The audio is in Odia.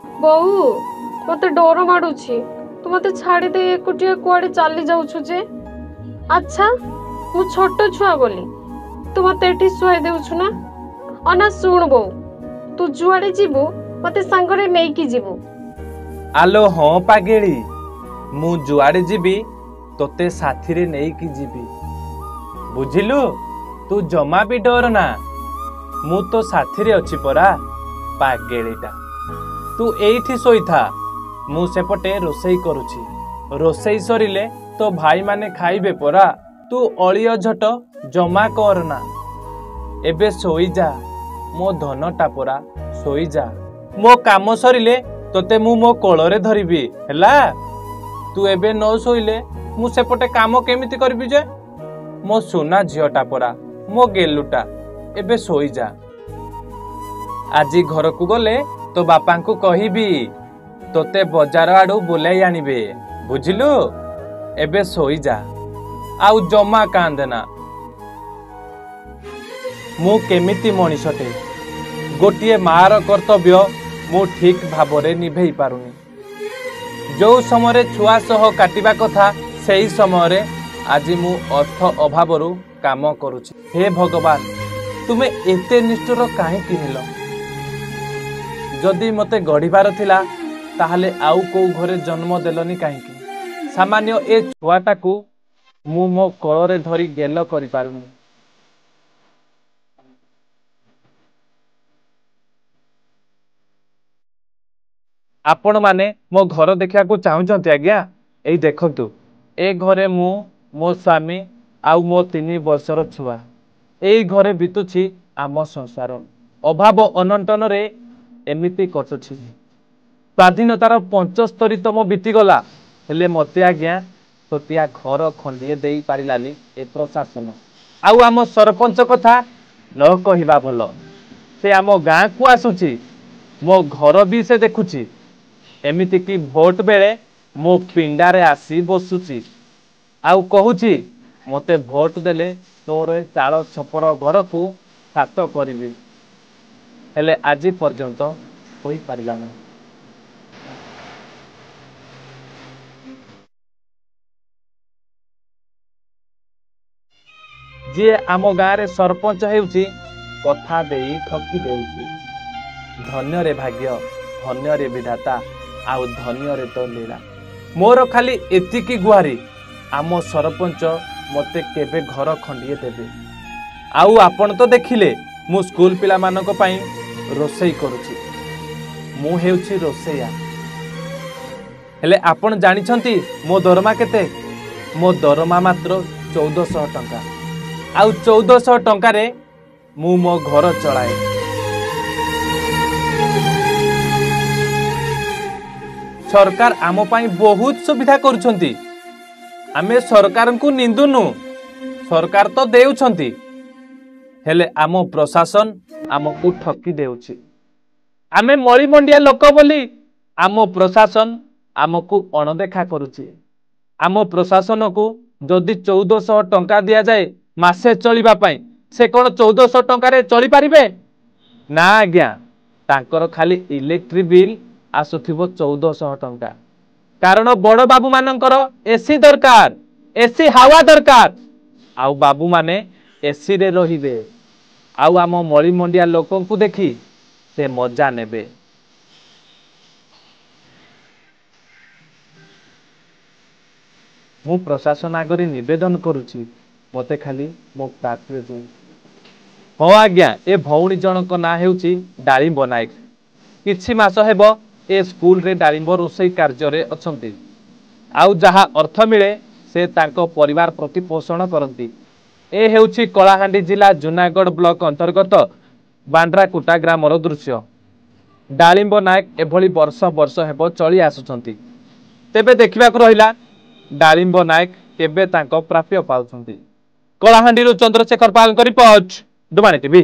ବୋଉ ମତେ ଡର ମାଡୁଛି। ତୁ ମତେ ଛାଡ଼ି ଦେଇ ଏକୁଟିଆ କୁଆଡେ ଚାଲି ଯାଉଛୁ ଯେ? ଆଚ୍ଛା ମୁଁ ଛୋଟ ଛୁଆ ବୋଲି ତୁ ମତେ ଏଠି ଶୁଆଇ ଦେଉଛୁ ନା? ଅନା ଶୁଣ ବୋଉ, ତୁ ଯୁଆଡେ ଯିବୁ ମତେ ସାଙ୍ଗରେ ନେଇକି ଯିବୁ। ଆଲୋ ହଁ ପାଗେଳି, ମୁଁ ଯୁଆଡେ ଯିବି ତୋତେ ସାଥିରେ ନେଇକି ଯିବି, ବୁଝିଲୁ? ତୁ ଜମା ବି ଡର ନା, ମୁଁ ତ ସାଥିରେ ଅଛି ପରା ପାଗେଳିଟା। ତୁ ଏଇଠି ଶୋଇଥା, ମୁଁ ସେପଟେ ରୋଷେଇ କରୁଛି। ରୋଷେଇ ସରିଲେ ତୋ ଭାଇମାନେ ଖାଇବେ ପରା। ତୁ ଅଳିଅ ଝଟ ଜମା କରନା, ଏବେ ଶୋଇଯା ମୋ ଧନଟା ପରା, ଶୋଇଯା। ମୋ କାମ ସରିଲେ ତୋତେ ମୁଁ ମୋ କୋଳରେ ଧରିବି ହେଲା। ତୁ ଏବେ ନ ଶୋଇଲେ ମୁଁ ସେପଟେ କାମ କେମିତି କରିବି ଯେ? ମୋ ସୁନା ଝିଅଟା ପରା, ମୋ ଗେଲୁଟା, ଏବେ ଶୋଇଯା। ଆଜି ଘରକୁ ଗଲେ ତୋ ବାପାଙ୍କୁ କହିବି ତୋତେ ବଜାର ଆଡୁ ବୁଲେଇ ଆଣିବେ, ବୁଝିଲୁ? ଏବେ ଶୋଇଯା, ଆଉ ଜମା କାନ୍ଦେନା। ମୁଁ କେମିତି ମଣିଷଟେ, ଗୋଟିଏ ମାର କର୍ତ୍ତବ୍ୟ ମୁଁ ଠିକ ଭାବରେ ନିଭେଇ ପାରୁନି। ଯୋଉ ସମୟରେ ଛୁଆ ସହ କାଟିବା କଥା ସେହି ସମୟରେ ଆଜି ମୁଁ ଅର୍ଥ ଅଭାବରୁ କାମ କରୁଛି। ହେ ଭଗବାନ, ତୁମେ ଏତେ ନିଷ୍ଠୁର କାହିଁକି ହେଲ? ଯଦି ମୋତେ ଗଢ଼ିବାର ଥିଲା ତାହେଲେ ଆଉ କୋଉ ଘରେ ଜନ୍ମ ଦେଲନି କାହିଁକି? ସାମାନ୍ୟ ଏ ଛୁଆଟାକୁ ମୁଁ ମୋ କୋଳରେ ଧରି ଗେଲ କରିପାରୁନି। ଆପଣମାନେ ମୋ ଘର ଦେଖିବାକୁ ଚାହୁଁଛନ୍ତି ଆଜ୍ଞା? ଏଇ ଦେଖନ୍ତୁ, ଏ ଘରେ ମୁଁ, ମୋ ସ୍ୱାମୀ ଆଉ ମୋ 3 ବର୍ଷର ଛୁଆ। ଏଇ ଘରେ ବିତୁଛି ଆମ ସଂସାର। ଅଭାବ ଅନଟନରେ ଏମିତି କଟୁଛି। ସ୍ୱାଧୀନତାର 75ତମ ବିତିଗଲା, ହେଲେ ମୋତେ ଆଜ୍ଞା ଛୋଟିଆ ଘର ଖଣ୍ଡିଏ ଦେଇ ପାରିଲାନି ଏ ପ୍ରଶାସନ। ଆଉ ଆମ ସରପଞ୍ଚ କଥା ନ କହିବା ଭଲ। ସେ ଆମ ଗାଁକୁ ଆସୁଛି, ମୋ ଘର ବି ସେ ଦେଖୁଛି। ଏମିତିକି ଭୋଟ ବେଳେ ମୋ ପିଣ୍ଡାରେ ଆସି ବସୁଛି, ଆଉ କହୁଛି ମୋତେ ଭୋଟ ଦେଲେ ତୋର ଏ ଚାଳ ଛପର ଘରକୁ ଛାତ କରିବି, ହେଲେ ଆଜି ପର୍ଯ୍ୟନ୍ତ ହୋଇପାରିଲା ନାହିଁ। ଯିଏ ଆମ ଗାଁରେ ସରପଞ୍ଚ ହେଉଛି କଥା ଦେଇ ଠକି ଦେଉଛି। ଧନ୍ୟରେ ଭାଗ୍ୟ, ଧନ୍ୟରେ ବିଧାତା, ଆଉ ଧନ୍ୟରେ ତ ଲୀଳା। ମୋର ଖାଲି ଏତିକି ଗୁହାରି, ଆମ ସରପଞ୍ଚ ମୋତେ କେବେ ଘର ଖଣ୍ଡିଏ ଦେବେ। ଆଉ ଆପଣ ତ ଦେଖିଲେ ମୁଁ ସ୍କୁଲ ପିଲାମାନଙ୍କ ପାଇଁ ରୋଷେଇ କରୁଛି। ମୁଁ ହେଉଛି ରୋଷେଇଆ। ହେଲେ ଆପଣ ଜାଣିଛନ୍ତି ମୋ ଦରମା କେତେ? ମୋ ଦରମା ମାତ୍ର 1400 ଟଙ୍କା। ଆଉ 1400 ଟଙ୍କାରେ ମୁଁ ମୋ ଘର ଚଳାଏ। ସରକାର ଆମ ପାଇଁ ବହୁତ ସୁବିଧା କରୁଛନ୍ତି। ଆମେ ସରକାରଙ୍କୁ ନିନ୍ଦୁନୁ, ସରକାର ତ ଦେଉଛନ୍ତି, ହେଲେ ଆମ ପ୍ରଶାସନ ଆମକୁ ଠକି ଦେଉଛି। ଆମେ ମଳିମଣ୍ଡିଆ ଲୋକ ବୋଲି ଆମ ପ୍ରଶାସନ ଆମକୁ ଅଣଦେଖା କରୁଛି। ଆମ ପ୍ରଶାସନକୁ ଯଦି 1400 ଟଙ୍କା ଦିଆଯାଏ ମାସେ ଚଳିବା ପାଇଁ, ସେ କ'ଣ 1400 ଟଙ୍କାରେ ଚଳିପାରିବେ? ନା ଆଜ୍ଞା, ତାଙ୍କର ଖାଲି ଇଲେକ୍ଟ୍ରି ବିଲ୍ ଆସୁଥିବ 1400 ଟଙ୍କା। କାରଣ ବଡ଼ ବାବୁ ମାନଙ୍କର ଏସି ଦରକାର, ଏସି ହାୱା ଦରକାର, ଆଉ ବାବୁମାନେ ଏସିରେ ରହିବେ, ଆଉ ଆମ ମଳିମଣ୍ଡିଆ ଲୋକଙ୍କୁ ଦେଖି ସେ ମଜା ନେବେ। ମୁଁ ପ୍ରଶାସନ ଆଗରେ ନିବେଦନ କରୁଛି, ମୋତେ ଖାଲି ମୋ ପ୍ରାପ୍ୟ ଦିଅନ୍ତୁ। ହଁ ଆଜ୍ଞା, ଏ ଭଉଣୀ ଜଣଙ୍କ ନାଁ ହେଉଛି ଡାଳିମ୍ବ ନାୟକ। କିଛି ମାସ ହେବ ଏ ସ୍କୁଲରେ ଡାଳିମ୍ବ ରୋଷେଇ କାର୍ଯ୍ୟରେ ଅଛନ୍ତି। ଆଉ ଯାହା ଅର୍ଥ ମିଳେ ସେ ତାଙ୍କ ପରିବାର ପ୍ରତିପୋଷଣ କରନ୍ତି। ଏ ହେଉଛି କଳାହାଣ୍ଡି ଜିଲ୍ଲା ଜୁନାଗଡ଼ ବ୍ଲକ ଅନ୍ତର୍ଗତ ବାଣ୍ଡ୍ରାକୁଟା ଗ୍ରାମର ଦୃଶ୍ୟ। ଡାଳିମ୍ବ ନାୟକ ଏଭଳି ବର୍ଷ ବର୍ଷ ହେବ ଚଳି ଆସୁଛନ୍ତି। ତେବେ ଦେଖିବାକୁ ରହିଲା ଡାଳିମ୍ବ ନାୟକ କେବେ ତାଙ୍କ ପ୍ରାପ୍ୟ ପାଉଛନ୍ତି। କଳାହାଣ୍ଡିରୁ ଚନ୍ଦ୍ରଶେଖର ପାଲଙ୍କ ରିପୋର୍ଟ, ଡୁମାଣି ଟିଭି।